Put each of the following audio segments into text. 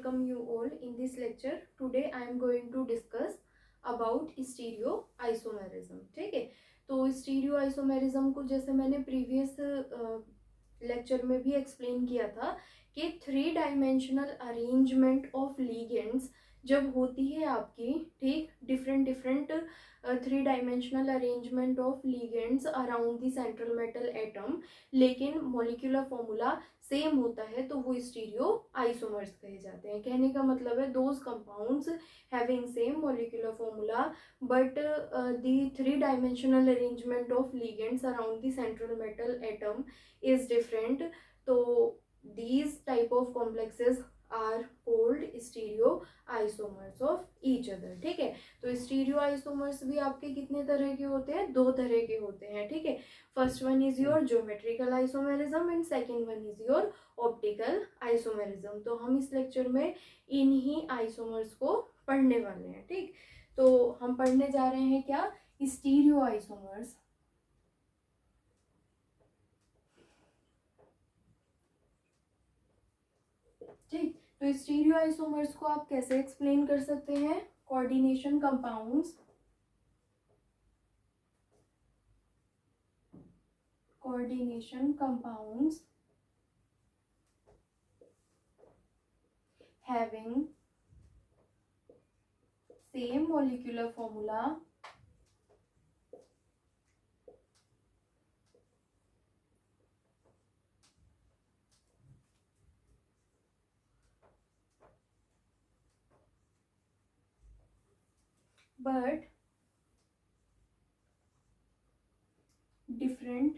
welcome you all in this lecture. Today I am going to discuss about stereoisomerism. ठीक है, तो stereoisomerism को जैसे मैंने प्रीवियस लेक्चर में भी एक्सप्लेन किया था कि 3 डायमेंशनल अरेंजमेंट ऑफ लिगेंड्स जब होती है आपकी, ठीक, different different 3 dimensional arrangement of ligands around the central metal atom, लेकिन मॉलिक्यूलर फॉर्मूला सेम होता है, तो वो स्टीरियो आइसोमर्स कहे जाते हैं. कहने का मतलब है those compounds having same molecular formula but the 3 dimensional arrangement of ligands around the central metal atom is different. तो these type of complexes are called stereoisomers of each other. ठीक है, तो stereoisomers भी आपके कितने तरह के होते हैं? 2 तरह के होते हैं. ठीक है, first one is your geometrical isomerism and second one is your optical isomerism. तो हम इस लेक्चर में इन्हीं आइसोमर्स को पढ़ने वाले हैं. ठीक, तो हम पढ़ने जा रहे हैं क्या? स्टीरियोआइसोमर्स. ठीक, तो स्टीरियोआइसोमर्स को आप कैसे एक्सप्लेन कर सकते हैं? Coordination compounds, having same molecular formula but different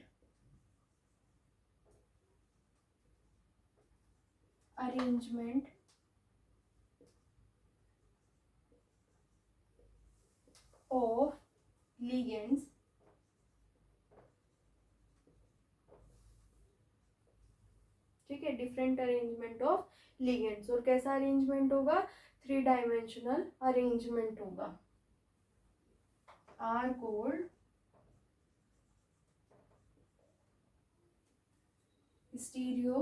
arrangement of ligands ठीक है, डिफरेंट अरेंजमेंट ऑफ लिगेंड्स. और कैसा अरेंजमेंट होगा? 3 डायमेंशनल अरेंजमेंट होगा. Are called stereo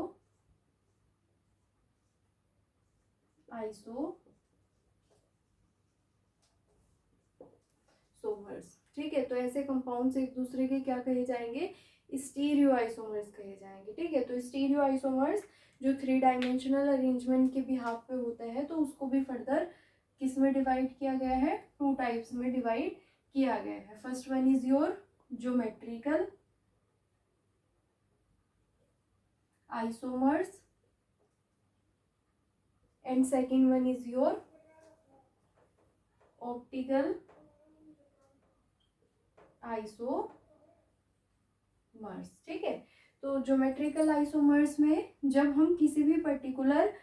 isomers. ठीक है, तो ऐसे कंपाउंड्स एक दूसरे के क्या कहे जाएंगे? स्टीरियो आइसोमर्स कहे जाएंगे. ठीक है, तो स्टीरियो आइसोमर्स जो 3 डायमेंशनल अरेंजमेंट के बिहाफ पे होता है, तो उसको भी फर्दर किस में डिवाइड किया गया है? 2 टाइप्स में डिवाइड किया गया है. First one is your geometrical isomers and second one is your optical isomers. ठीक है, तो ज्योमेट्रिकल आइसोमर्स में जब हम किसी भी पर्टिकुलर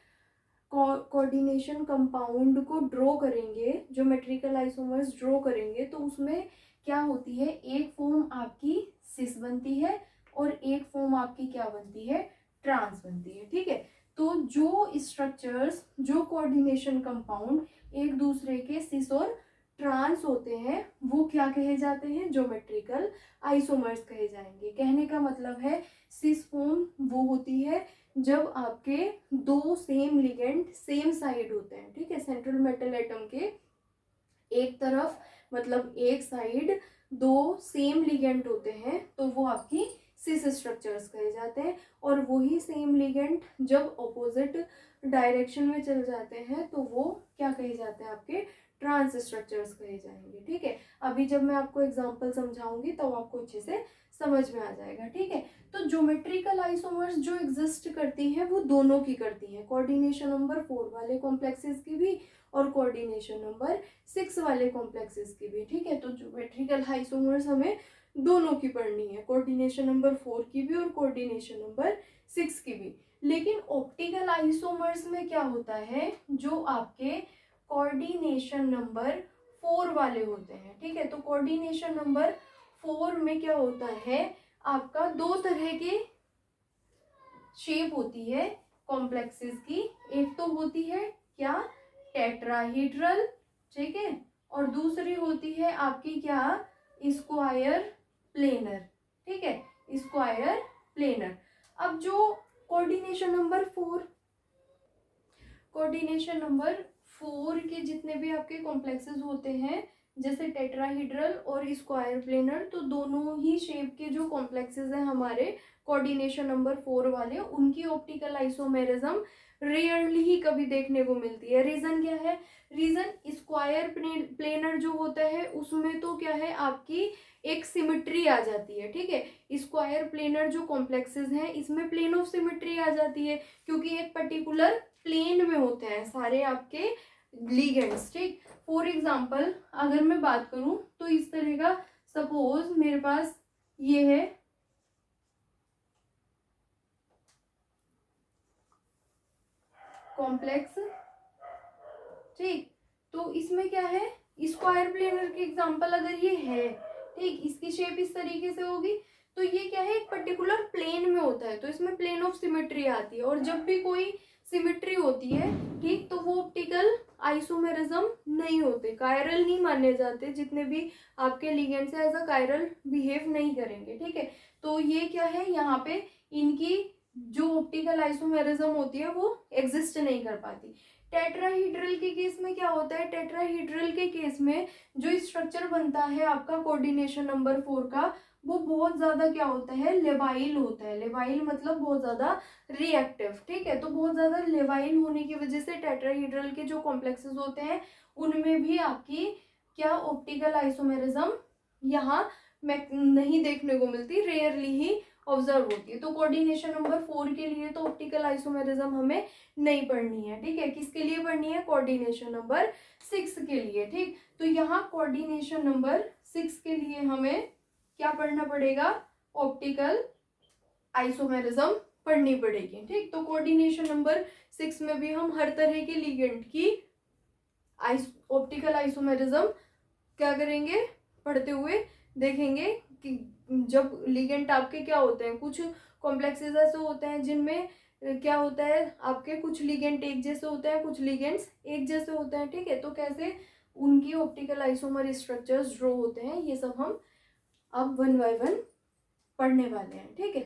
कोऑर्डिनेशन कंपाउंड को ड्रॉ करेंगे, ज्योमेट्रिकल आइसोमर्स ड्रॉ करेंगे, तो उसमें क्या होती है? एक फॉर्म आपकी सिस बनती है और एक फॉर्म आपकी क्या बनती है? ट्रांस बनती है. ठीक है, तो जो स्ट्रक्चर्स, जो कोऑर्डिनेशन कंपाउंड एक दूसरे के सिस और ट्रांस होते हैं, वो क्या कहे जाते हैं? ज्योमेट्रिकल आइसोमर्स कहे जाएंगे. कहने का मतलब है सिस फॉर्म वो होती है जब आपके 2 सेम लिगेंड सेम साइड होते हैं. ठीक है, सेंट्रल मेटल एटम के एक तरफ, मतलब एक साइड 2 सेम लिगेंड होते हैं, तो वो आपकी सिस स्ट्रक्चर्स कहे जाते हैं. और वही सेम लिगेंड जब ऑपोजिट डायरेक्शन में चल जाते हैं, तो वो क्या कहे जाते हैं? आपके ट्रांस स्ट्रक्चर्स कहे जाएंगे. ठीक है, अभी जब मैं आपको एग्जांपल समझाऊंगी तो आपको अच्छे से समझ में आ जाएगा. ठीक है, तो ज्योमेट्रिकल आइसोमर्स जो एग्जिस्ट करती हैं वो दोनों की करती हैं, कोऑर्डिनेशन नंबर 4 वाले कॉम्प्लेक्सेस की भी और कोऑर्डिनेशन नंबर 6 वाले कॉम्प्लेक्सेस की भी. ठीक है, तो ज्योमेट्रिकल आइसोमर्स हमें दोनों की पढ़नी है, कोऑर्डिनेशन नंबर 4 की भी और कोऑर्डिनेशन नंबर 6 की भी. लेकिन ऑप्टिकल आइसोमर्स में क्या होता है? जो आपके कोऑर्डिनेशन नंबर 4 वाले होते हैं. ठीक है, तो कोऑर्डिनेशन नंबर 4 में क्या होता है? आपका 2 तरह के शेप होती है कॉम्प्लेक्सेस की. एक तो होती है क्या? टेट्राहेड्रल. ठीक है, और दूसरी होती है आपकी क्या? Square planar. ठीक है, स्क्वायर प्लेनर. अब जो कोऑर्डिनेशन नंबर 4 कोऑर्डिनेशन नंबर 4 के जितने भी आपके कॉम्प्लेक्सेस होते हैं, जैसे टेट्राहीड्रल और स्क्वायर प्लेनर, तो दोनों ही शेप के जो कॉम्प्लेक्सेस हैं हमारे कोऑर्डिनेशन नंबर 4 वाले, उनकी ऑप्टिकल आइसोमेरिज्म रेयरली ही कभी देखने को मिलती है। रीजन क्या है? रीजन स्क्वायर प्लेनर जो होता है उसमें तो क्या है, आपकी एक सिमेट्री आ जाती है। ठीक है, स्क्वायर प्लेनर जो कॉम्प्लेक्सेस हैं इसमें प्लेन ऑफ सिमेट्री आ जाती है, क्योंकि एक पर्टिकुलर प्लेन में होते हैं सारे आपके लिगेंड्स। ठीक, फॉर एग्जांपल अगर मैं बात करूं तो इस तरह का, सपोज मेरे पास ये है कॉम्प्लेक्स। ठीक, तो इसमें क्या है, स्क्वायर प्लेनर के एग्जांपल अगर ये है, ठीक, इसकी शेप इस तरीके से होगी, तो ये क्या है, एक पर्टिकुलर प्लेन में होता है, तो इसमें प्लेन ऑफ सिमेट्री आती है। और जब भी कोई सिमेट्री होती है, ठीक, तो वो ऑप्टिकल आइसोमेरिज्म नहीं होते, कायरल नहीं माने जाते, जितने भी आपके लिगेंड्स है एज अ कायरल बिहेव नहीं करेंगे। ठीक है, तो ये क्या है, यहाँ पे इनकी जो ऑप्टिकल आइसोमेरिज्म होती है वो एग्जिस्ट नहीं कर पाती। टेट्राहीड्रल के केस में क्या होता है, टेट्राहीड्रल के केस में जो स्ट्रक्चर बनता है आपका कोऑर्डिनेशन नंबर 4 का, वो बहुत ज्यादा क्या होता है, लेवाइल होता है। लेवाइल मतलब बहुत ज्यादा रिएक्टिव। ठीक है, तो बहुत ज्यादा लेवाइल होने की वजह से टेट्राहीड्रल के जो कॉम्प्लेक्सेस होते हैं उनमें भी आपकी क्या ऑप्टिकल आइसोमेरिज्म यहाँ नहीं देखने को मिलती, रेयरली ही ऑब्जर्व होती है। तो कोऑर्डिनेशन नंबर 4 के लिए तो ऑप्टिकल आइसोमेरिज्म हमें नहीं पढ़नी है। ठीक है, किसके लिए पढ़नी है, कोऑर्डिनेशन नंबर 6 के लिए। ठीक, तो यहाँ कोऑर्डिनेशन नंबर 6 के लिए हमें क्या पढ़ना पड़ेगा, ऑप्टिकल आइसोमेरिज्म पढ़नी पड़ेगी। ठीक, तो कोऑर्डिनेशन नंबर 6 में भी हम हर तरह के लिगेंड की ऑप्टिकल आइसोमेरिज्म क्या करेंगे, पढ़ते हुए देखेंगे कि जब लिगेंड आपके क्या होते हैं, कुछ कॉम्प्लेक्सेस ऐसे होते हैं जिनमें क्या होता है, आपके कुछ लिगेंड एक जैसे होते हैं, कुछ लिगेंड्स एक जैसे होते हैं। ठीक है, तो कैसे उनकी ऑप्टिकल आइसोमर स्ट्रक्चर्स ड्रॉ होते हैं, ये सब हम अब 1 बाय 1 पढ़ने वाले हैं। ठीक है,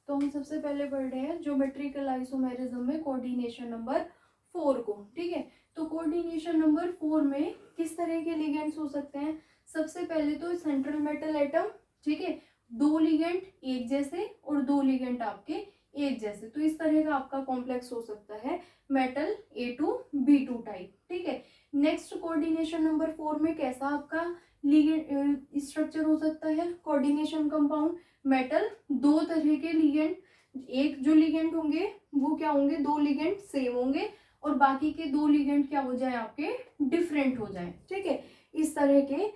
तो हम सबसे पहले पढ़ रहे हैं ज्योमेट्रिकल आइसोमेरिज्म में कोऑर्डिनेशन नंबर 4 को। ठीक है, तो कोऑर्डिनेशन नंबर 4 में किस तरह के लिगेंड्स हो सकते हैं, सबसे पहले तो सेंट्रल मेटल एटम। ठीक है, 2 लिगेंड एक जैसे और 2 लिगेंड आपके एक जैसे, तो इस तरह का आपका कॉम्प्लेक्स हो सकता है मेटल A2B2 टाइप। ठीक है, नेक्स्ट कोऑर्डिनेशन नंबर 4 में कैसा आपका लिगेंड स्ट्रक्चर हो सकता है, कोऑर्डिनेशन कंपाउंड मेटल, 2 तरह के लिगेंड, एक जो लिगेंड होंगे वो क्या होंगे, 2 लिगेंड सेम होंगे और बाकी के 2 लिगेंड क्या हो जाए, आपके डिफरेंट हो जाए। ठीक है, इस तरह के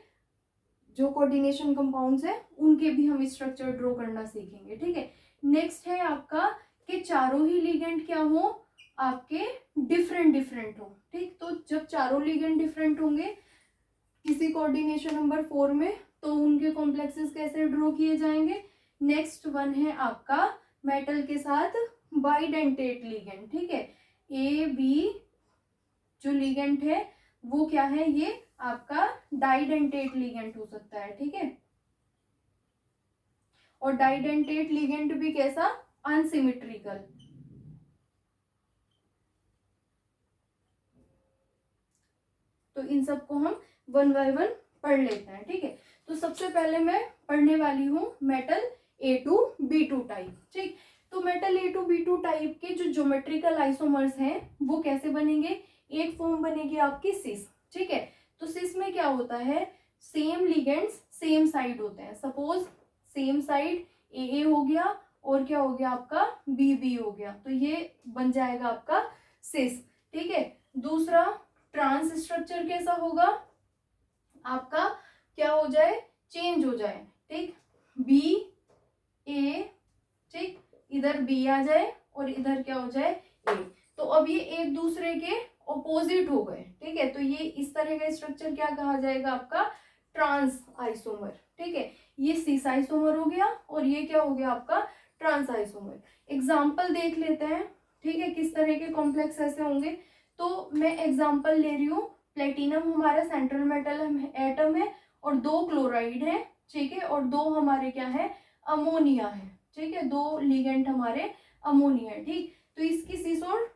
जो कोऑर्डिनेशन कंपाउंड्स है उनके भी हम स्ट्रक्चर ड्रॉ करना सीखेंगे। ठीक है, नेक्स्ट है आपका कि चारों ही लिगेंड क्या हो, आपके डिफरेंट डिफरेंट हो। ठीक, तो जब चारों लिगेंड डिफरेंट होंगे किसी कोऑर्डिनेशन नंबर 4 में, तो उनके कॉम्प्लेक्सेस कैसे ड्रॉ किए जाएंगे। नेक्स्ट वन है आपका मेटल के साथ बाइडेंटेट लिगेंड। ठीक है, ए बी जो लिगेंड है वो क्या है, ये आपका डाइडेंटेट लिगेंड हो सकता है। ठीक है, और डाइडेंटेट लिगेंड भी कैसा, अनसिमेट्रिकल। तो इन सबको हम 1 बाय 1 पढ़ लेते हैं। ठीक है, तो सबसे पहले मैं पढ़ने वाली हूँ मेटल A2B2 टाइप। ठीक, तो मेटल A2B2 टाइप के जो ज्योमेट्रिकल आइसोमर्स हैं वो कैसे बनेंगे, एक फॉर्म बनेगी आपकी सिस। ठीक है, तो सिस में क्या होता है, सेम लिगेंड्स सेम साइड होते हैं। सपोज सेम साइड AA हो गया और क्या हो गया आपका BB हो गया, तो ये बन जाएगा आपका सिस। ठीक है, दूसरा ट्रांस स्ट्रक्चर कैसा होगा, आपका क्या हो जाए, चेंज हो जाए। ठीक, BA, ठीक, इधर B आ जाए और इधर क्या हो जाए A, तो अब ये एक दूसरे के ऑपोजिट हो गए। ठीक है, तो ये इस तरह का स्ट्रक्चर क्या कहा जाएगा, आपका ट्रांस आइसोमर। ठीक है, ये सिस आइसोमर हो गया और ये क्या हो गया आपका ट्रांस आइसोमर। एग्जाम्पल देख लेते हैं। ठीक है, किस तरह के कॉम्प्लेक्स ऐसे होंगे, तो मैं एग्जाम्पल ले रही हूँ, प्लेटिनम हमारा सेंट्रल मेटल एटम है और 2 क्लोराइड है। ठीक है, और 2 हमारे क्या है, अमोनिया है। ठीक है, 2 लिगेंड हमारे अमोनिया है। ठीक, तो इसकी सिस और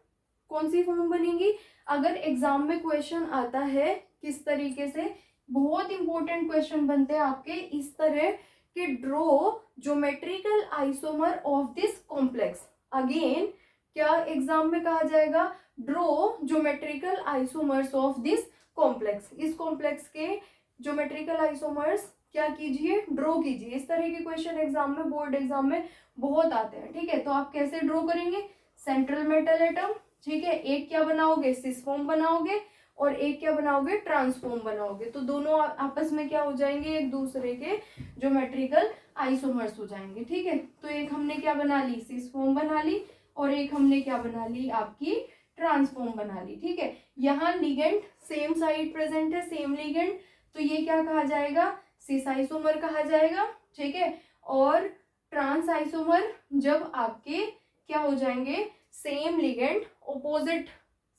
कौन सी फॉर्म बनेगी? अगर एग्जाम में क्वेश्चन आता है किस तरीके से, बहुत इंपॉर्टेंट क्वेश्चन बनते हैं आपके इस तरह कि draw geometrical isomer of this complex. Again क्या एग्जाम में कहा जाएगा? Draw geometrical isomers of this complex. इस कॉम्प्लेक्स के ज्योमेट्रिकल आइसोमर्स क्या कीजिए? ड्रॉ कीजिए। इस तरह के क्वेश्चन एग्जाम में, बोर्ड एग्जाम में बहुत आते हैं। ठीक है, तो आप कैसे ड्रॉ करेंगे? सेंट्रल मेटल एटम, ठीक है, एक क्या बनाओगे? सिस फॉर्म बनाओगे और एक क्या बनाओगे? ट्रांसफॉर्म बनाओगे। तो दोनों आपस में क्या हो जाएंगे? एक दूसरे के ज्योमेट्रिकल आइसोमर्स हो जाएंगे। ठीक है, तो एक हमने क्या बना ली? सिस फॉर्म बना ली और एक हमने क्या बना ली? आपकी ट्रांसफॉर्म बना ली। ठीक है, यहाँ लिगेंड सेम साइड प्रेजेंट है, सेम लिगेंड, तो ये क्या कहा जाएगा? सिस आइसोमर कहा जाएगा। ठीक है, और ट्रांस आइसोमर जब आपके क्या हो जाएंगे? सेम लिगेंड ऑपोजिट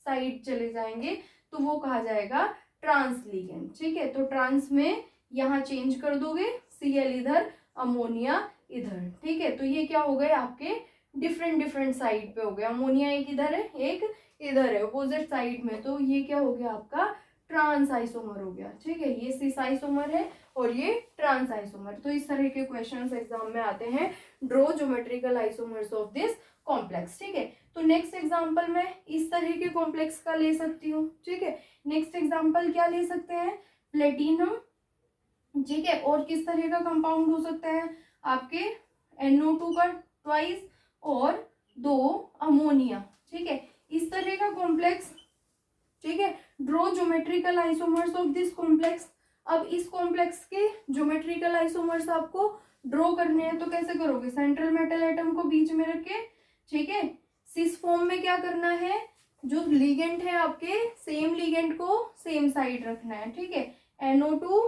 साइड चले जाएंगे तो वो कहा जाएगा ट्रांस लिगेंड। ठीक है, तो ट्रांस में यहाँ चेंज कर दोगे, Cl इधर, अमोनिया इधर। ठीक है, तो ये क्या हो गए? आपके डिफरेंट डिफरेंट साइड पे हो गया। अमोनिया एक इधर है, एक इधर है, अपोजिट साइड में, तो ये क्या हो गया? आपका ट्रांस आइसोमर हो गया। ठीक है, ये सिस आइसोमर है और ये ट्रांस आइसोमर। तो इस तरह के क्वेश्चंस एग्जाम में आते हैं, draw geometrical isomers of this complex. ठीक है, तो नेक्स्ट एग्जांपल मैं इस तरह के कॉम्प्लेक्स का ले सकती हूँ। ठीक है, नेक्स्ट एग्जांपल क्या ले सकते हैं? प्लेटिनम। ठीक है, और किस तरह का कंपाउंड हो सकता है? आपके NO2 का ट्वाइस और 2 अमोनिया। ठीक है, इस तरह का कॉम्प्लेक्स। ठीक है, draw geometrical isomers of this complex. अब इस कॉम्प्लेक्स के ज्योमेट्रिकल आइसोमर्स आपको ड्रॉ करने हैं, तो कैसे करोगे? सेंट्रल मेटल एटम को बीच में रख के, ठीक है, सिस फॉर्म में क्या करना है? जो लिगेंड है आपके, सेम लिगेंड को सेम साइड रखना है। ठीक है, NO2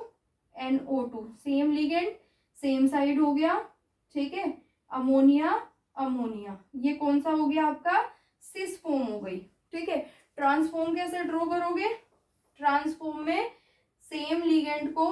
NO2 same ligand same side हो गया। ठीक है, अमोनिया अमोनिया, ये कौन सा हो गया? आपका सिस फॉर्म हो गई। ठीक है, ट्रांसफॉर्म कैसे ड्रॉ करोगे? ट्रांसफॉर्म में सेम लिगेंड को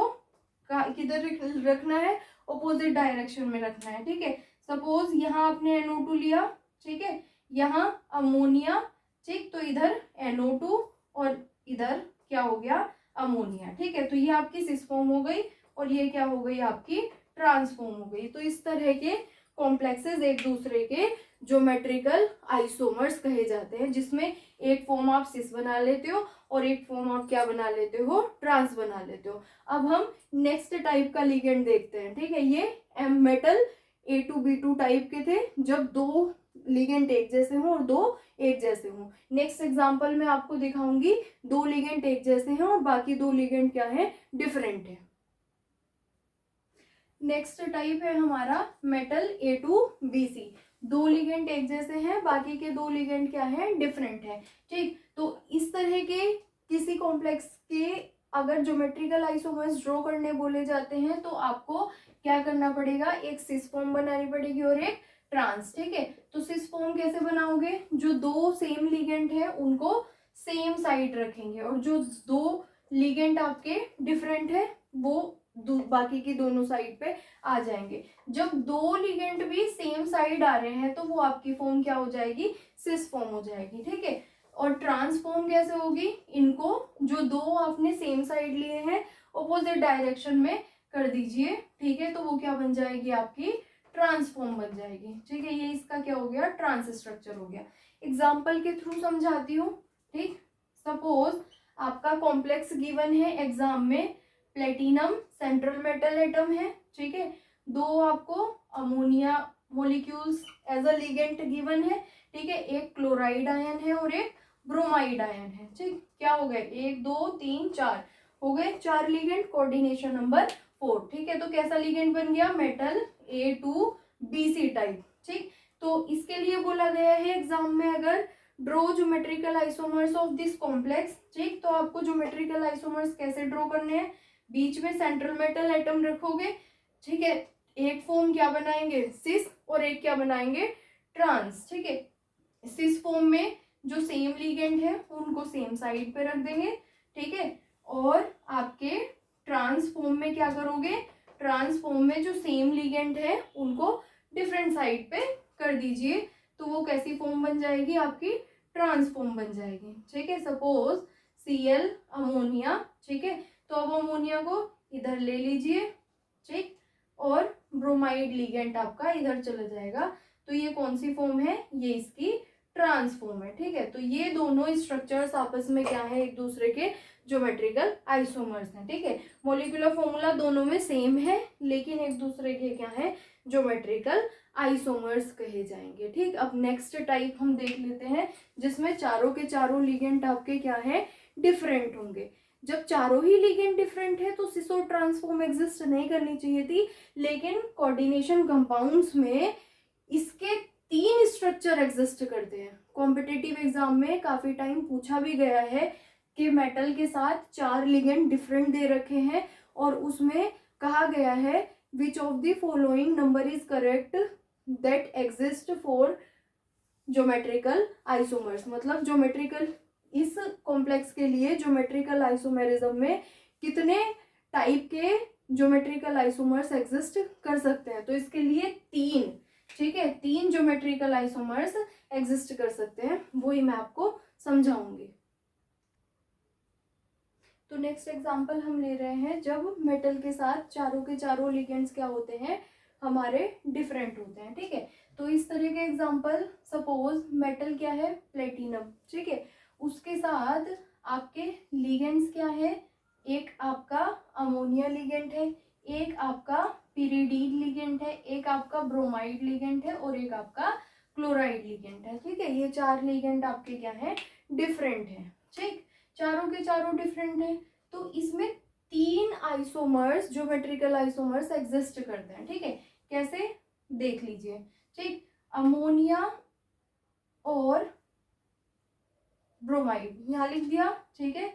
किधर रखना है? ऑपोजिट डायरेक्शन में रखना है। ठीक है, सपोज यहाँ आपने NO2 लिया, ठीक है, यहाँ अमोनिया, ठीक, तो इधर NO2 और इधर क्या हो गया? अमोनिया। ठीक है, तो ये आपकी सिस फॉर्म हो गई और ये क्या हो गई? आपकी ट्रांसफॉर्म हो गई। तो इस तरह के कॉम्प्लेक्सेस एक दूसरे के ज्योमेट्रिकल आइसोमर्स कहे जाते हैं, जिसमें एक फॉर्म आप सिस बना लेते हो और एक फॉर्म आप क्या बना लेते हो? ट्रांस बना लेते हो। अब हम नेक्स्ट टाइप का लिगेंड देखते हैं। ठीक है, ये एम मेटल A2B2 टाइप के थे, जब दो लिगेंड एक जैसे हों और दो एक जैसे हों। नेक्स्ट एग्जांपल में आपको दिखाऊंगी दो लिगेंड एक जैसे हैं और बाकी दो लिगेंड क्या है? डिफरेंट है। नेक्स्ट टाइप है हमारा मेटल A2BC। दो लिगेंड एक जैसे हैं, बाकी के दो लिगेंड क्या है? डिफरेंट है। ठीक, तो इस तरह के किसी कॉम्प्लेक्स के अगर ज्योमेट्रिकल आइसोमर्स ड्रॉ करने बोले जाते हैं तो आपको क्या करना पड़ेगा? एक सिस फॉर्म बनानी पड़ेगी और एक ट्रांस। ठीक है, तो सिस फॉर्म कैसे बनाओगे? जो दो सेम लिगेंड है उनको सेम साइड रखेंगे और जो दो लिगेंड आपके डिफरेंट है वो बाकी की दोनों साइड पे आ जाएंगे। जब दो लिगेंड भी सेम साइड आ रहे हैं तो वो आपकी फॉर्म क्या हो जाएगी? सिस फॉर्म हो जाएगी। ठीक है, और ट्रांसफॉर्म कैसे होगी? इनको जो दो आपने सेम साइड लिए हैं ऑपोजिट डायरेक्शन में कर दीजिए। ठीक है, तो वो क्या बन जाएगी? आपकी ट्रांसफॉर्म बन जाएगी। ठीक है, ये इसका क्या हो गया? ट्रांस स्ट्रक्चर हो गया। एग्जाम्पल के थ्रू समझाती हूँ। ठीक, सपोज आपका कॉम्प्लेक्स गिवन है एग्जाम में, प्लेटिनम सेंट्रल मेटल एटम है। ठीक है, दो आपको ammonia molecules as a ligand given है। ठीक है, एक क्लोराइड आयन है और एक ब्रोमाइड आयन है। ठीक, क्या हो गए? 1 2 3 4 हो गए, 4 लिगेंड, कोऑर्डिनेशन नंबर 4। ठीक है, तो कैसा लिगेंड बन गया? Metal A2BC type. ठीक, तो इसके लिए बोला गया है एग्जाम में अगर draw geometrical isomers of this complex. ठीक, तो आपको ज्योमेट्रिकल आइसोमर्स कैसे ड्रॉ करने हैं? बीच में सेंट्रल मेटल एटम रखोगे। ठीक है, एक फॉर्म क्या बनाएंगे? सिस और एक क्या बनाएंगे? ट्रांस। ठीक है, सिस फॉर्म में जो सेम लिगेंड है उनको सेम साइड पे रख देंगे। ठीक है, और आपके ट्रांस फॉर्म में क्या करोगे? ट्रांस फॉर्म में जो सेम लिगेंड है उनको डिफरेंट साइड पे कर दीजिए, तो वो कैसी फॉर्म बन जाएगी? आपकी ट्रांसफॉर्म बन जाएगी, ठीक है। सपोज Cl अमोनिया, ठीक है। तो अब अमोनिया को इधर ले लीजिए, ठीक, और ब्रोमाइड लिगेंड आपका इधर चला जाएगा। तो ये कौन सी फॉर्म है, ये इसकी ट्रांसफॉर्म है, ठीक है। तो ये दोनों स्ट्रक्चर्स आपस में क्या है, एक दूसरे के ज्योमेट्रिकल आइसोमर्स हैं, ठीक है। मॉलिक्यूलर फॉर्मूला दोनों में सेम है, लेकिन एक दूसरे के क्या है, ज्योमेट्रिकल आइसोमर्स कहे जाएंगे, ठीक। अब नेक्स्ट टाइप हम देख लेते हैं, जिसमें चारों के चारों लिगेंड आपके क्या है, डिफरेंट होंगे। जब चारों ही लिगेंड डिफरेंट है तो सिसो ट्रांसफॉर्म एग्जिस्ट नहीं करनी चाहिए थी, लेकिन कोऑर्डिनेशन कंपाउंड्स में इसके 3 स्ट्रक्चर एग्जिस्ट करते हैं। कॉम्पिटिटिव एग्जाम में काफी टाइम पूछा भी गया है कि मेटल के साथ 4 लिगेंड डिफरेंट दे रखे हैं, और उसमें कहा गया है which of the following number is correct that exist for geometrical isomers. मतलब ज्योमेट्रिकल, इस कॉम्प्लेक्स के लिए ज्योमेट्रिकल आइसोमेरिज्म में कितने टाइप के ज्योमेट्रिकल आइसोमर्स एग्जिस्ट कर सकते हैं। तो इसके लिए 3, ठीक है, 3 ज्योमेट्रिकल आइसोमर्स एग्जिस्ट कर सकते हैं, वही मैं आपको समझाऊंगी। तो नेक्स्ट एग्जांपल हम ले रहे हैं, जब मेटल के साथ चारों के चारों लिगेंड्स क्या होते हैं, हमारे डिफरेंट होते हैं, ठीक है। तो इस तरह के एग्जांपल, सपोज मेटल क्या है, प्लेटिनम, ठीक है, उसके साथ आपके लिगेंड्स क्या है, एक आपका अमोनिया लिगेंड है, एक आपका पिरिडीन लिगेंड है, एक आपका ब्रोमाइड लिगेंड है, और एक आपका क्लोराइड लिगेंड है, ठीक है। ये 4 लिगेंड आपके क्या है, डिफरेंट है, ठीक, चारों के चारों डिफरेंट है। तो इसमें 3 आइसोमर्स, ज्योमेट्रिकल आइसोमर्स एग्जिस्ट करते हैं, ठीक है। कैसे, देख लीजिए, ठीक, अमोनिया और ब्रोमाइड यहाँ लिख दिया, ठीक है,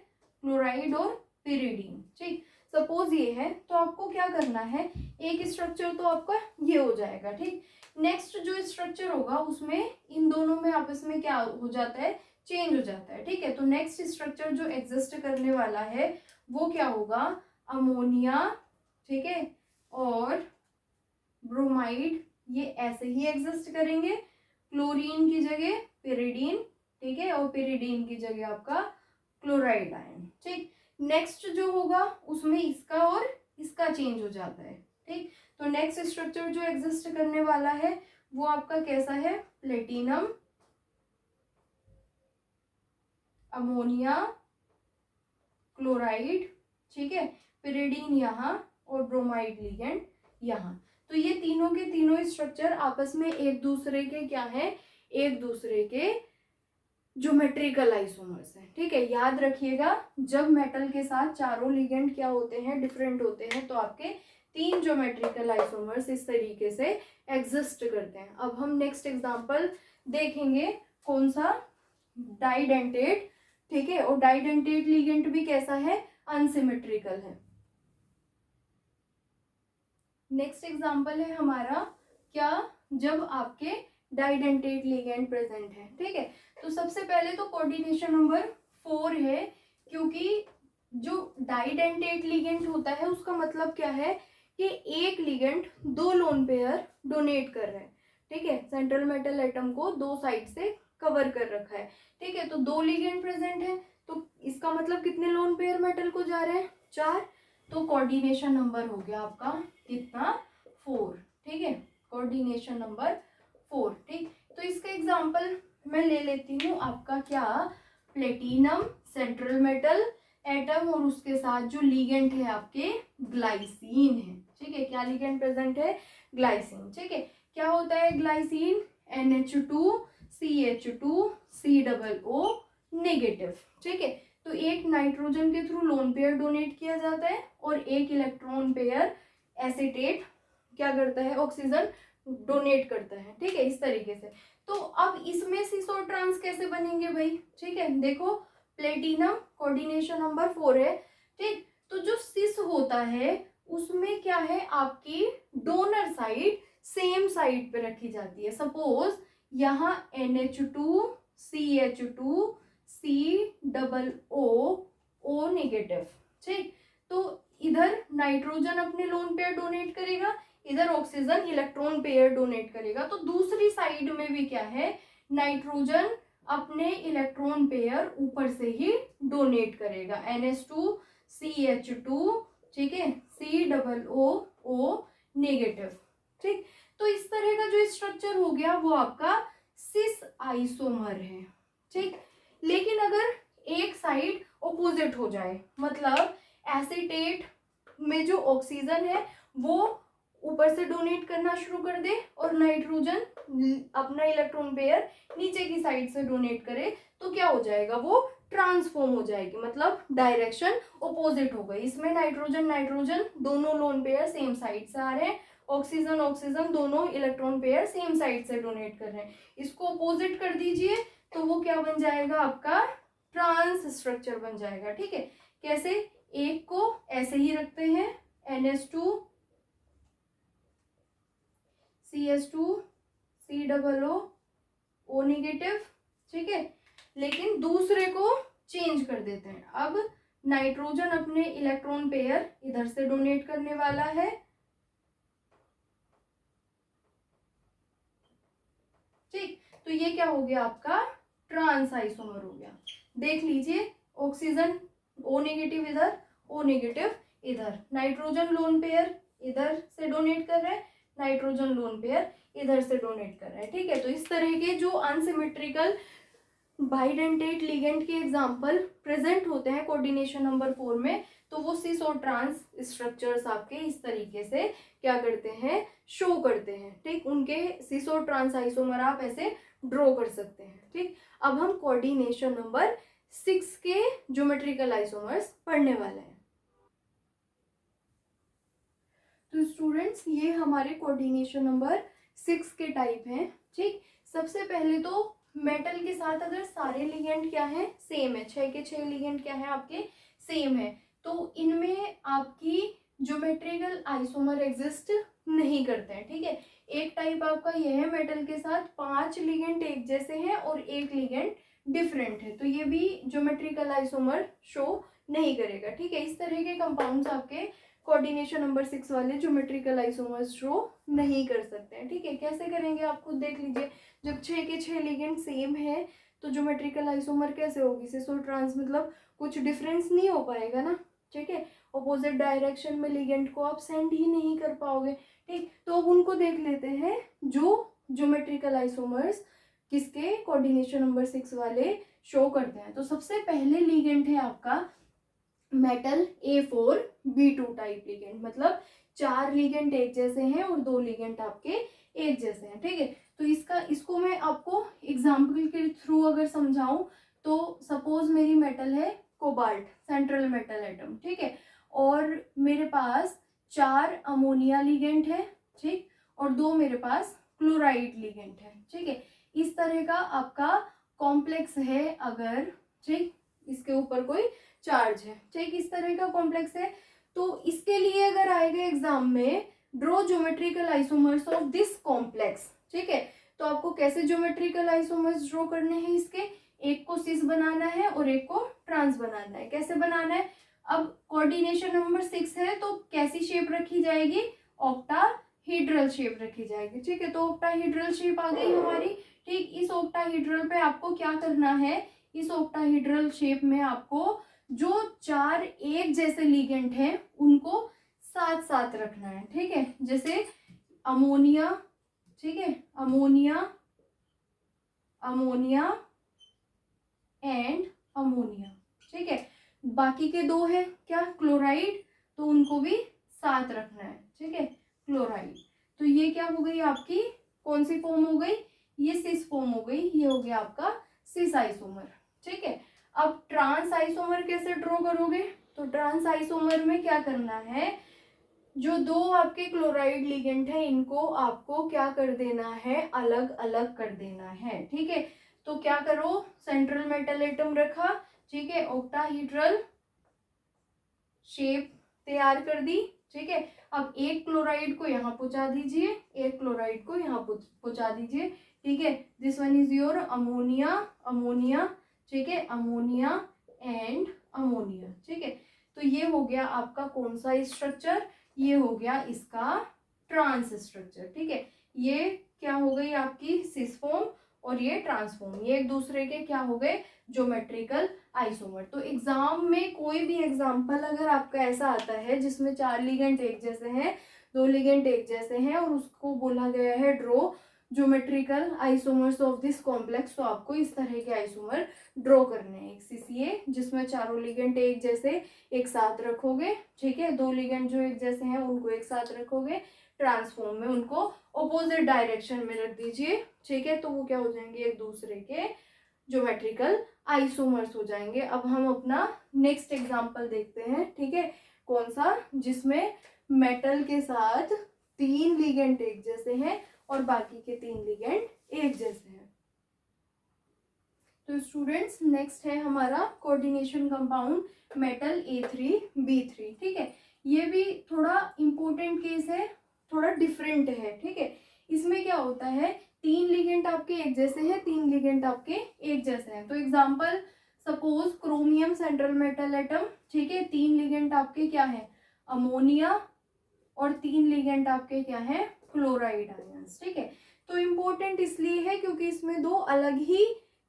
क्लोराइड और पिरिडीन, ठीक। सपोज ये है, तो आपको क्या करना है, एक स्ट्रक्चर तो आपका ये हो जाएगा, ठीक। नेक्स्ट जो स्ट्रक्चर होगा उसमें इन दोनों में आपस में क्या हो जाता है, चेंज हो जाता है, ठीक है। तो नेक्स्ट स्ट्रक्चर जो एग्जिस्ट करने वाला है वो क्या होगा, अमोनिया, ठीक है, और ब्रोमाइड, ये ऐसे ही एग्जिस्ट करेंगे, क्लोरीन की जगह पिरिडीन, ठीक है, और पिरिडीन की जगह आपका क्लोराइड आयन, ठीक। नेक्स्ट जो होगा उसमें इसका और इसका चेंज हो जाता है, ठीक। तो नेक्स्ट स्ट्रक्चर जो एग्जिस्ट करने वाला है वो आपका कैसा है, प्लेटिनम, अमोनिया, क्लोराइड, ठीक है, पिरिडीन यहाँ और ब्रोमाइड लिगेंड यहाँ। तो ये तीनों के तीनों स्ट्रक्चर आपस में एक दूसरे के क्या है, एक दूसरे के ज्योमेट्रिकल आइसोमर्स हैं, ठीक है। याद रखिएगा, जब मेटल के साथ चारों लिगेंड क्या होते हैं, डिफरेंट होते हैं, तो आपके 3 ज्योमेट्रिकल आइसोमर्स इस तरीके से एग्जिस्ट करते हैं। अब हम नेक्स्ट एग्जांपल देखेंगे, कौन सा, डाइडेंटेट, ठीक है। और डाइडेंटेट लिगेंड भी कैसा है, अनसिमेट्रिकल है। नेक्स्ट एग्जांपल है हमारा क्या, जब आपके डाइडेंटेट लिगेंड प्रेजेंट है, ठीक है। तो सबसे पहले तो कोऑर्डिनेशन नंबर 4 है, क्योंकि जो डाइडेंटेट लिगेंड होता है उसका मतलब क्या है कि एक लिगेंड 2 लोन पेयर डोनेट कर रहा है, ठीक है। सेंट्रल मेटल एटम को 2 साइड से कवर कर रखा है, ठीक है। तो 2 लिगेंड प्रेजेंट है, तो इसका मतलब कितने लोन पेयर मेटल को जा रहे हैं, 4। तो कोऑर्डिनेशन नंबर हो गया आपका कितना, 4, ठीक है, कोऑर्डिनेशन नंबर 4, ठीक। तो इसका एग्जांपल मैं ले लेती हूँ, आपका क्या, प्लेटिनम सेंट्रल मेटल एटम, और उसके साथ जो लिगेंड है आपके ग्लाइसिन है, ठीक है। क्या लिगेंड प्रेजेंट है, ग्लाइसिन, ठीक है। क्या होता है glycine, NH2 CH2 COO negative, ठीक है। तो एक नाइट्रोजन के थ्रू लोन पेयर डोनेट किया जाता है, और एक इलेक्ट्रॉन पेयर एसिटेट क्या करता है, ऑक्सीजन डोनेट करता है, ठीक है, इस तरीके से। तो अब इसमें सिस और ट्रांस कैसे बनेंगे भाई, ठीक है। देखो, प्लेटिनम कोऑर्डिनेशन नंबर 4 है, ठीक। तो जो सिस होता है उसमें क्या है, आपकी डोनर साइड सेम साइड पे रखी जाती है। सपोज यहाँ NH2 CH2 COO नेगेटिव, ठीक। तो इधर नाइट्रोजन अपने लोन पेयर डोनेट करेगा, इधर ऑक्सीजन इलेक्ट्रॉन पेयर डोनेट करेगा। तो दूसरी साइड में भी क्या है, नाइट्रोजन अपने इलेक्ट्रॉन पेयर ऊपर से ही डोनेट करेगा, NH2CH2, ठीक है, COO नेगेटिव, ठीक। तो इस तरह का जो स्ट्रक्चर हो गया वो आपका सिस आइसोमर है, ठीक। लेकिन अगर एक साइड ऑपोजिट हो जाए, मतलब एसीटेट में जो ऑक्सीजन है वो ऊपर से डोनेट करना शुरू कर दे और नाइट्रोजन अपना इलेक्ट्रॉन पेयर नीचे की साइड से डोनेट करे, तो क्या हो जाएगा, वो ट्रांसफॉर्म हो जाएगी, मतलब डायरेक्शन ऑपोजिट हो गई। इसमें नाइट्रोजन नाइट्रोजन दोनों लोन पेयर सेम साइड से आ रहे हैं, ऑक्सीजन ऑक्सीजन दोनों इलेक्ट्रॉन पेयर सेम साइड से डोनेट कर रहे हैं। इसको ऑपोजिट कर दीजिए तो वो क्या बन जाएगा, आपका ट्रांस स्ट्रक्चर बन जाएगा, ठीक है। कैसे, एक को ऐसे ही रखते हैं, NH2CH2 COO नेगेटिव, ठीक है। लेकिन दूसरे को चेंज कर देते हैं। अब नाइट्रोजन अपने इलेक्ट्रॉन पेयर इधर से डोनेट करने वाला है, ठीक। तो ये क्या हो गया, आपका ट्रांस आइसोमर हो गया। देख लीजिए, ऑक्सीजन O नेगेटिव इधर, O नेगेटिव इधर, नाइट्रोजन लोन पेयर इधर से डोनेट कर रहा है, नाइट्रोजन लोन पेयर इधर से डोनेट कर रहा है, ठीक है। तो इस तरह के जो अनसिमेट्रिकल बाइडेंटेट लिगेंड के एग्जाम्पल प्रेजेंट होते हैं कोऑर्डिनेशन नंबर 4 में, तो वो सिस और ट्रांस स्ट्रक्चर्स आपके इस तरीके से क्या करते हैं, शो करते हैं, ठीक। उनके सिस और ट्रांस आइसोमर आप ऐसे ड्रॉ कर सकते हैं, ठीक। अब हम कोऑर्डिनेशन नंबर 6 के ज्योमेट्रिकल आइसोमर्स पढ़ने वाले हैं। तो स्टूडेंट्स, ये हमारे कोऑर्डिनेशन नंबर 6 के टाइप हैं, ठीक। सबसे पहले तो मेटल के साथ अगर सारे लिगेंड क्या है, सेम है, 6 के 6 लिगेंड क्या है आपके, सेम है, तो इनमें आपकी ज्योमेट्रिकल आइसोमर एग्जिस्ट नहीं करते हैं, ठीक है। एक टाइप आपका यह है, मेटल के साथ 5 लिगेंड एक जैसे हैं और एक लिगेंड डिफरेंट है, तो ये भी ज्योमेट्रिकल आइसोमर शो नहीं करेगा, ठीक है। इस तरह के कंपाउंड्स आपके कोऑर्डिनेशन नंबर 6 वाले ज्योमेट्रिकल आइसोमर्स शो नहीं कर सकते हैं, ठीक है। कैसे करेंगे आप खुद देख लीजिए। जब 6 के 6 लिगेंड सेम है तो ज्योमेट्रिकल आइसोमर कैसे होगी, सिस और ट्रांस, मतलब कुछ डिफरेंस नहीं हो पाएगा ना, ठीक है। ऑपोजिट डायरेक्शन में लिगेंड को आप सेंड ही नहीं कर पाओगे, ठीक। तो अब उनको देख लेते हैं जो ज्योमेट्रिकल आइसोमर्स किसके कोऑर्डिनेशन नंबर 6 वाले शो करते हैं। तो सबसे पहले लिगेंड है आपका मेटल A4B2 टाइप लिगेंड, मतलब 4 लिगेंड एक जैसे हैं और 2 लिगेंड आपके एक जैसे हैं, ठीक है। तो इसको मैं आपको एग्जाम्पल के थ्रू अगर समझाऊं तो सपोज मेरी मेटल है कोबाल्ट, सेंट्रल मेटल एटम, ठीक है, और मेरे पास 4 अमोनिया लिगेंड है, ठीक, और 2 मेरे पास क्लोराइड लिगेंड है, ठीक है। इस तरह का आपका कॉम्प्लेक्स है अगर, ठीक, इसके ऊपर कोई चार्ज है, ठीक, इस तरह का कॉम्प्लेक्स है, तो इसके लिए अगर आएगा एग्जाम में draw geometrical isomers of this complex, ठीक है, तो आपको कैसे ज्योमेट्रिकल आइसोमर्स ड्रॉ करने हैं इसके, एक को सिस बनाना है और एक को ट्रांस बनाना है। कैसे बनाना है, अब कोऑर्डिनेशन नंबर 6 है तो कैसी शेप रखी जाएगी, ऑक्टाहीड्रल शेप रखी जाएगी, ठीक है। तो ऑक्टाहीड्रल शेप आ गई हमारी, ठीक। इस ऑक्टाहीड्रल पे आपको क्या करना है, इस ऑक्टाहीड्रल शेप में आपको जो 4 एक जैसे लिगेंड हैं उनको साथ साथ रखना है, ठीक है। जैसे अमोनिया, ठीक है, अमोनिया, अमोनिया एंड अमोनिया, ठीक है। बाकी के 2 है क्या, क्लोराइड, तो उनको भी साथ रखना है, ठीक है, क्लोराइड। तो ये क्या हो गई आपकी, कौन सी फॉर्म हो गई, ये सिस फॉर्म हो गई, ये हो गया आपका सिस आइसोमर, ठीक है। अब ट्रांस आइसोमर कैसे ड्रॉ करोगे, तो ट्रांस आइसोमर में क्या करना है, जो 2 आपके क्लोराइड लिगेंड है इनको आपको क्या कर देना है, अलग अलग कर देना है, ठीक है। तो क्या करो, सेंट्रल मेटल एटम रखा, ठीक है, ऑक्टाहीड्रल शेप तैयार कर दी, ठीक है। अब एक क्लोराइड को यहाँ पहुंचा दीजिए, एक क्लोराइड को यहाँ पहुंचा दीजिए, ठीक है। This one is your ammonia, ammonia, ठीक है, अमोनिया एंड अमोनिया, ठीक है। तो ये हो गया आपका कौन सा स्ट्रक्चर, ये हो गया इसका ट्रांस स्ट्रक्चर, ठीक है। ये क्या हो गई आपकी सिस फॉर्म और ये ट्रांसफॉर्म, ये एक दूसरे के क्या हो गए, ज्योमेट्रिकल आइसोमर। तो एग्जाम में कोई भी एग्जाम्पल अगर आपका ऐसा आता है जिसमें 4 लिगेंड एक जैसे हैं, 2 लिगेंड एक जैसे हैं और उसको बोला गया है draw geometrical isomers of this complex, तो आपको इस तरह के आइसोमर ड्रॉ करने हैं। एक सीसीए जिसमें चारों लिगेंड एक जैसे एक साथ रखोगे, ठीक है, 2 लिगेंड जो एक जैसे हैं उनको एक साथ रखोगे, ट्रांसफॉर्म में उनको ऑपोजिट डायरेक्शन में रख दीजिए, ठीक है, तो वो क्या हो जाएंगे, एक दूसरे के ज्योमेट्रिकल आइसोमर्स हो जाएंगे। अब हम अपना नेक्स्ट एग्जांपल देखते हैं, ठीक है, कौन सा, जिसमें मेटल के साथ 3 लिगेंड एक जैसे हैं और बाकी के 3 लिगेंड एक जैसे हैं। तो स्टूडेंट्स नेक्स्ट है हमारा कोऑर्डिनेशन कंपाउंड मेटल A3B3, ठीक है, ये भी थोड़ा इंपॉर्टेंट केस है, थोड़ा डिफरेंट है, ठीक है। इसमें क्या होता है, 3 लिगेंड आपके एक जैसे हैं, 3 लिगेंड आपके एक जैसे हैं। तो example suppose chromium central metal atom, ठीक है, 3 लिगेंड आपके क्या है, अमोनिया, और 3 लिगेंड आपके क्या है, क्लोराइड आयंस, ठीक है। तो इम्पोर्टेंट इसलिए है क्योंकि इसमें दो अलग ही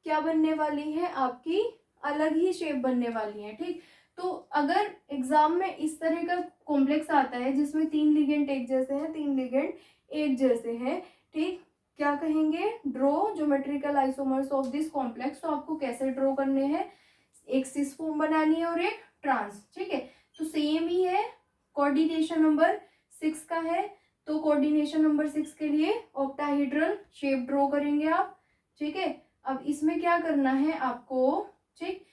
क्या बनने वाली है, आपकी अलग ही शेप बनने वाली है, ठीक। तो अगर एग्जाम में इस तरह का कॉम्प्लेक्स आता है जिसमें 3 लिगेंड एक जैसे हैं, 3 लिगेंड एक जैसे हैं, ठीक, क्या कहेंगे, draw geometrical isomers of this complex. तो आपको कैसे ड्रॉ करने हैं, एक सिस फॉर्म बनानी है और एक ट्रांस, ठीक है। तो सेम ही है, कोऑर्डिनेशन नंबर 6 का है, तो कोऑर्डिनेशन नंबर 6 के लिए ऑक्टाहेड्रल शेप ड्रॉ करेंगे आप, ठीक है। अब इसमें क्या करना है आपको, ठीक,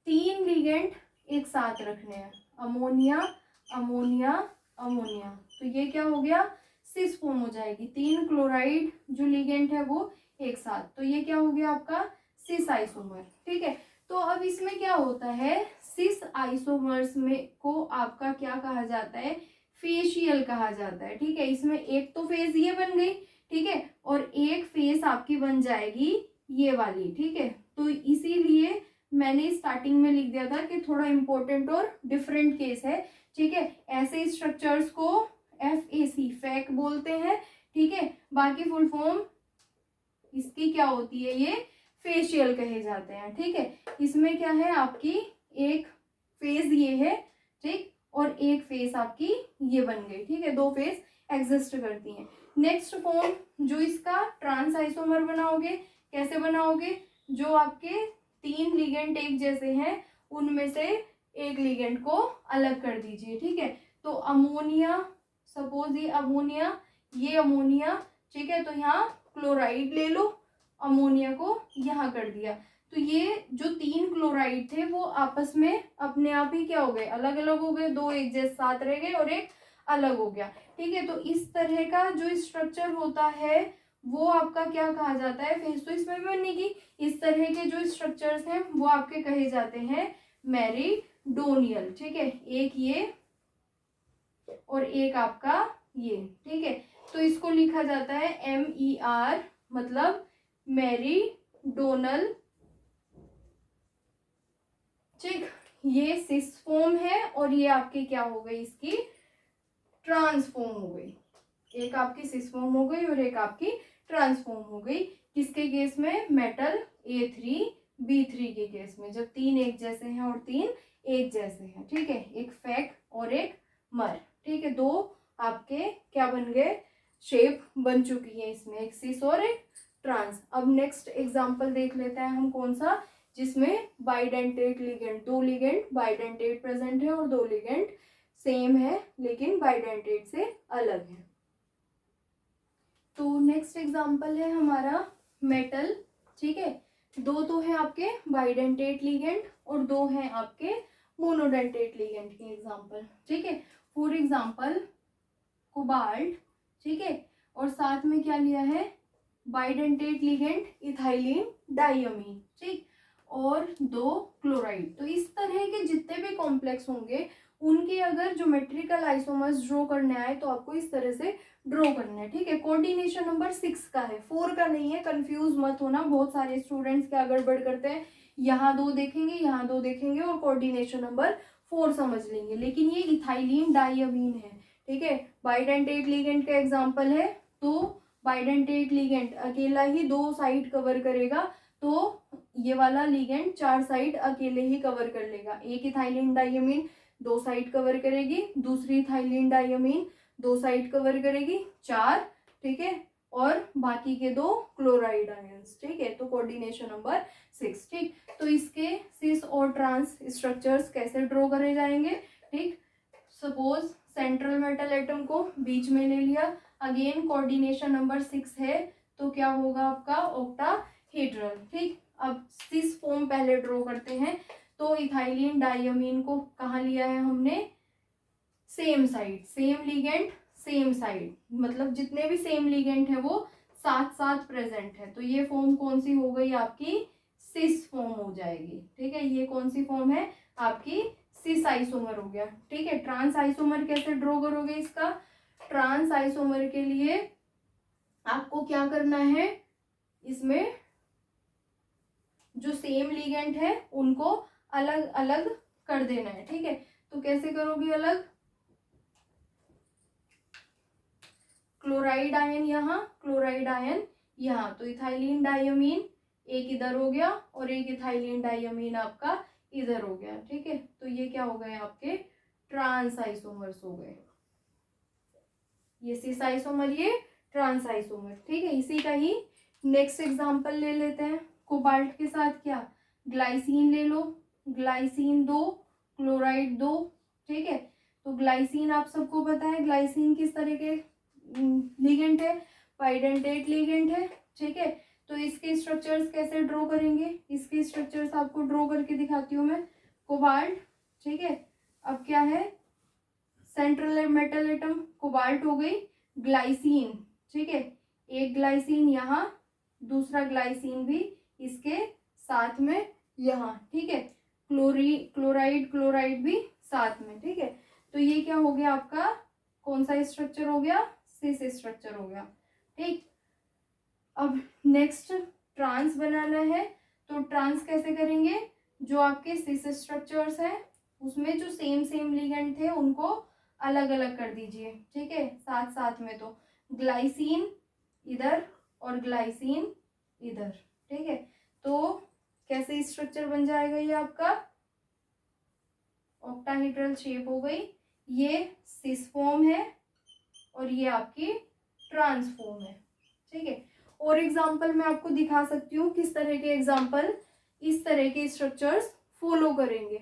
3 लिगेंड एक साथ रखने हैं, अमोनिया अमोनिया अमोनिया, तो ये क्या हो गया, सिस फॉर्म हो जाएगी, 3 क्लोराइड जो लिगेंड है वो एक साथ, तो ये क्या हो गया आपका सिस आइसोमर, ठीक है। तो अब इसमें क्या होता है, सिस आइसोमर्स में को आपका क्या कहा जाता है, फेशियल कहा जाता है, ठीक है। इसमें एक तो फेज ये बन गई, ठीक है, और एक फेस आपकी बन जाएगी ये वाली, ठीक है। तो इसीलिए मैंने स्टार्टिंग में लिख दिया था कि थोड़ा इंपॉर्टेंट और डिफरेंट केस है, ठीक है। ऐसे स्ट्रक्चर्स को FAC फैक बोलते हैं, ठीक है, बाकी फुल फॉर्म इसकी क्या होती है, ये फेशियल कहे जाते हैं, ठीक है। इसमें क्या है, आपकी एक फेज ये है, ठीक, और एक फेस आपकी ये बन गई, ठीक है, 2 फेस एग्जिस्ट करती हैं। नेक्स्ट फॉर्म जो इसका ट्रांस आइसोमर बनाओगे, कैसे बनाओगे, जो आपके 3 लिगेंड एक जैसे हैं उनमें से एक लिगेंड को अलग कर दीजिए, ठीक है। तो अमोनिया, सपोज ये अमोनिया, ठीक है, तो यहाँ क्लोराइड ले लो, अमोनिया को यहाँ कर दिया, तो ये जो 3 क्लोराइड थे वो आपस में अपने आप ही क्या हो गए, अलग अलग हो गए, 2 एक जैसे साथ रह गए और एक अलग हो गया, ठीक है। तो इस तरह का जो स्ट्रक्चर होता है वो आपका क्या कहा जाता है, फेस तो इसमें भी बनेगी, इस तरह के जो स्ट्रक्चर्स हैं वो आपके कहे जाते हैं मेरिडोनियल, ठीक है, एक ये और एक आपका ये, ठीक है। तो इसको लिखा जाता है MER, मतलब मेरिडोनल, ठीक, ये सिस फॉर्म है और ये आपकी क्या हो गई, इसकी ट्रांसफॉर्म हो गई, एक आपकी सिस फॉर्म हो गई और एक आपकी ट्रांसफॉर्म हो गई, किसके केस में, मेटल A3B3 के केस में, जब 3 एक जैसे हैं और 3 एक जैसे हैं, ठीक है, एक फैक और एक मर, ठीक है, 2 आपके क्या बन गए, शेप बन चुकी है इसमें, एक सिस और एक ट्रांस। अब नेक्स्ट एग्जांपल देख लेते हैं हम, कौन सा, जिसमें bidentate ligand, 2 ligand bidentate present है और 2 लिगेंड सेम है लेकिन बाइडेंटेट से अलग है। तो नेक्स्ट एग्जांपल है हमारा मेटल, ठीक है, 2 तो है आपके बाइडेंटेट लिगेंड और 2 हैं आपके मोनोडेंटेट लिगेंड के एग्जांपल, ठीक है। फॉर एग्जांपल कोबाल्ट, ठीक है, और साथ में क्या लिया है, बाइडेंटेट लिगेंड इथाइलिन डाइअमीन, ठीक, और 2 क्लोराइड। तो इस तरह के जितने भी कॉम्प्लेक्स होंगे उनके अगर ज्योमेट्रिकल आइसोमर्स ड्रॉ करने आए तो आपको इस तरह से ड्रॉ करना है, ठीक है। कोऑर्डिनेशन नंबर 6 का है, 4 का नहीं है, कंफ्यूज मत होना, बहुत सारे स्टूडेंट्स क्या गड़बड़ करते हैं, यहाँ 2 देखेंगे यहाँ 2 देखेंगे और कोऑर्डिनेशन नंबर 4 समझ लेंगे, लेकिन ये इथाइलिन डाइअमीन है, ठीक है, बाइडेंटेट लिगेंड का एग्जाम्पल है, तो बाइडेंटेट लिगेंड अकेला ही 2 साइड कवर करेगा, तो ये वाला लिगेंड 4 साइड अकेले ही कवर कर लेगा। एक इथाइलिन डाइमीन 2 साइड कवर करेगी, दूसरी इथाइलिन डाइमीन 2 साइड कवर करेगी, 4, ठीक है, और बाकी के 2 क्लोराइड आयंस, ठीक है। तो कोऑर्डिनेशन नंबर 6, ठीक। तो इसके सिस और ट्रांस स्ट्रक्चर्स कैसे ड्रॉ करे जाएंगे, ठीक। सपोज सेंट्रल मेटल एटम को बीच में ले लिया, अगेन कोऑर्डिनेशन नंबर 6 है, तो क्या होगा आपका ऑक्टाहेड्रल, ठीक। अब सिस फॉर्म पहले ड्रॉ करते हैं। तो इथाइलिन डाइमीन को कहाँ लिया है हमने, same side, same ligand same side, मतलब जितने भी सेम लिगेंड है वो साथ साथ प्रेजेंट है। तो ये फॉर्म कौन सी हो गई आपकी, सिस फॉर्म हो जाएगी, ठीक है। ये कौन सी फॉर्म है आपकी, सिस आइसोमर हो गया, ठीक है। ट्रांस आइसोमर कैसे ड्रॉ करोगे इसका, ट्रांस आइसोमर के लिए आपको क्या करना है, इसमें जो सेम लिगेंड है उनको अलग अलग कर देना है, ठीक है। तो कैसे करोगे अलग, क्लोराइड आयन यहाँ, क्लोराइड आयन यहाँ, तो इथाइलिन डाइमीन एक इधर हो गया और एक इथाइलिन डाइमीन आपका इधर हो गया, ठीक है। तो ये क्या हो गए आपके ट्रांस आइसोमर्स हो गए, ये सिस आइसोमर, ये ट्रांस आइसोमर, ठीक है। इसी का ही नेक्स्ट एग्जांपल ले लेते हैं। कोबाल्ट के साथ क्या, ग्लाइसिन ले लो, ग्लाइसिन 2 क्लोराइड 2, ठीक है। तो ग्लाइसिन आप सबको पता है, ग्लाइसिन किस तरह के लिगेंड है, बाइडेंटेट लिगेंड है, ठीक है। तो इसके स्ट्रक्चर्स कैसे ड्रॉ करेंगे, इसके स्ट्रक्चर्स आपको ड्रॉ करके दिखाती हूँ मैं। कोबाल्ट, ठीक है। अब क्या है, सेंट्रल मेटल एटम कोबाल्ट हो गई, ग्लाइसिन, ठीक है, एक ग्लाइसिन यहाँ, दूसरा ग्लाइसिन भी इसके साथ में यहाँ, ठीक है। क्लोराइड क्लोराइड भी साथ में, ठीक है। तो ये क्या हो गया आपका, कौन सा स्ट्रक्चर हो गया, सिस स्ट्रक्चर हो गया, ठीक। अब नेक्स्ट ट्रांस बनाना है, तो ट्रांस कैसे करेंगे, जो आपके सिस स्ट्रक्चर्स हैं उसमें जो सेम सेम लिगेंड थे उनको अलग अलग कर दीजिए, ठीक है, साथ साथ में। तो ग्लाइसिन इधर और ग्लाइसिन इधर, ठीक है। तो कैसे स्ट्रक्चर बन जाएगा, ये आपका ऑक्टाहेड्रल शेप हो गई, ये सिस फॉर्म है और ये आपकी ट्रांस फॉर्म है, ठीक है। और एग्जांपल मैं आपको दिखा सकती हूँ किस तरह के एग्जांपल इस तरह के स्ट्रक्चर्स फॉलो करेंगे।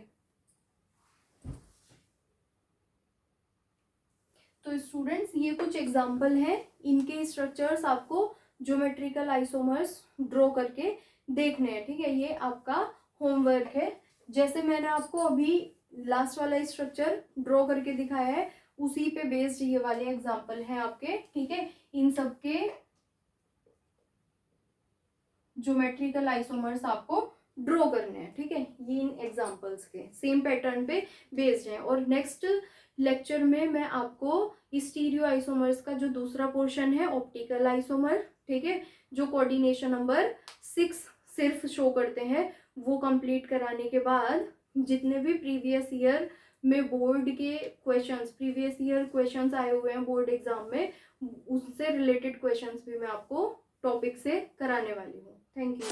तो स्टूडेंट्स ये कुछ एग्जांपल हैं, इनके स्ट्रक्चर्स आपको ज्योमेट्रिकल आइसोमर्स ड्रॉ करके देखने हैं, ठीक है। ये आपका होमवर्क है। जैसे मैंने आपको अभी लास्ट वाला स्ट्रक्चर ड्रॉ करके दिखाया है, उसी पे बेस्ड ये वाले एग्जांपल हैं आपके, ठीक है। इन सब के ज्योमेट्रिकल आइसोमर्स आपको ड्रॉ करने हैं, ठीक है। ये इन एग्जांपल्स के सेम पैटर्न पे बेस्ड हैं। और नेक्स्ट लेक्चर में मैं आपको स्टीरियो आइसोमर्स का जो दूसरा पोर्शन है, ऑप्टिकल आइसोमर, ठीक है, जो कोऑर्डिनेशन नंबर 6 सिर्फ शो करते हैं, वो कंप्लीट कराने के बाद जितने भी प्रीवियस ईयर में बोर्ड के क्वेश्चंस, प्रीवियस ईयर क्वेश्चंस आए हुए हैं बोर्ड एग्जाम में, उससे रिलेटेड क्वेश्चंस भी मैं आपको टॉपिक से कराने वाली हूँ। Thank you.